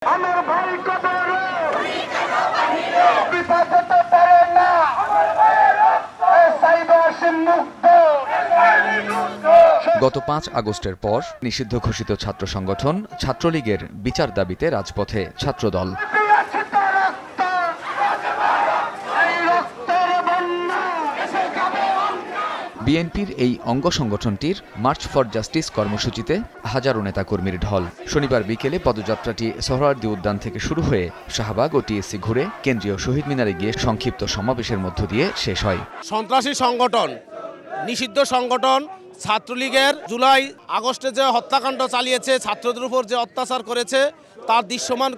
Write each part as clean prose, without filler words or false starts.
আমার ভাই কবর বিপদতে পারে না মুক্ত। গত ৫ আগস্টের পর নিষিদ্ধ ঘোষিত ছাত্র সংগঠন ছাত্রলীগের বিচার দাবিতে রাজপথে ছাত্রদল। বিএনপির এই অঙ্গ সংগঠনটির মার্চ ফর জাস্টিস কর্মসূচিতে হাজারো নেতাকর্মীর ঢল। শনিবার বিকেলে পদযাত্রাটি সোহরাওয়ার্দী উদ্যান থেকে শুরু হয়ে শাহবাগ ও টিএসসি ঘুরে কেন্দ্রীয় শহীদ মিনারে গিয়ে সংক্ষিপ্ত সমাবেশের মধ্য দিয়ে শেষ হয়। সন্ত্রাসী সংগঠন, নিষিদ্ধ সংগঠন ছাত্রলীগের জুলাই আগস্টে যে হত্যাকাণ্ড চালিয়েছে, ছাত্রদের উপর যে অত্যাচার করেছে, তার দৃশ্যমান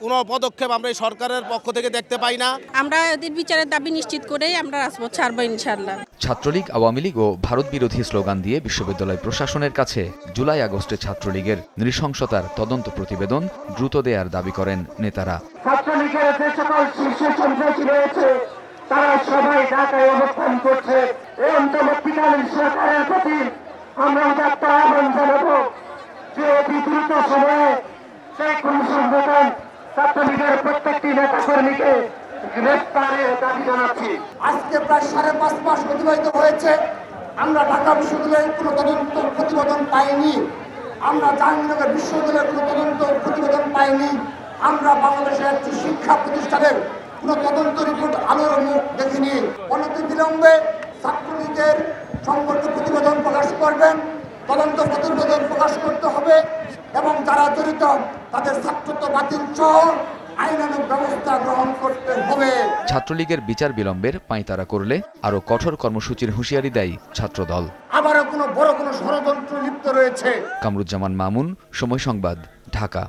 কোনো পদক্ষেপ আমরা এই সরকারের পক্ষ থেকে দেখতে পাই না। আমরা এদের বিচারের দাবি নিশ্চিত করেই আমরা রাজপথ ছাড়বো ইনশাআল্লাহ। ছাত্রলীগ, আওয়ামী লীগ ও ভারত বিরোধী স্লোগান দিয়ে বিশ্ববিদ্যালয় প্রশাসনের কাছে জুলাই আগস্টে ছাত্রলীগের নৃশংসতার তদন্ত প্রতিবেদন দ্রুত দেয়ার দাবি করেন নেতারা। ছাত্রলীগের যে সকল শীর্ষ সন্ত্রাসী রয়েছে তারা সবাই ঢাকায় অবস্থান করছে। এই অন্তর্বর্তীকালীন সরকারের প্রতি আমরা একটা আহ্বান জানাবো যে অতি দ্রুত সময়ে সেই কোন সংগঠন ছাত্রলীগের প্রত্যেকটি নেতা কর্মীকে গ্রেফতারের দাবি জানাচ্ছি। আজকে প্রায় 5.5 মাস অতিবাহিত হয়েছে, আমরা ঢাকা বিশ্ববিদ্যালয়ের কোনো তদন্ত প্রতিবেদন পাইনি, আমরা জাহাঙ্গীরনগর বিশ্ববিদ্যালয়ের কোনো তদন্ত প্রতিবেদন পাইনি, আমরা বাংলাদেশের একটি শিক্ষা প্রতিষ্ঠানের কোনো তদন্ত রিপোর্ট আলোর মুখ দেখিনি। অনতিবিলম্বে ছাত্রলীগের সম্পর্কে প্রতিবেদন প্রকাশ করবেন, তদন্ত প্রতিবেদন প্রকাশ করতে হবে এবং যারা জড়িত তাদের ছাত্রত্ব বাতিল সহ আইনানুগ ব্যবস্থা গ্রহণ করতে হবে। ছাত্রলীগের বিচার বিলম্বের পাঁয়তারা করলে আরও কঠোর কর্মসূচির হুঁশিয়ারি দেয় ছাত্রদল। আবারও কোনো বড় কোনো ষড়যন্ত্র লিপ্ত রয়েছে। কামরুজ্জামান মামুন, সময় সংবাদ, ঢাকা।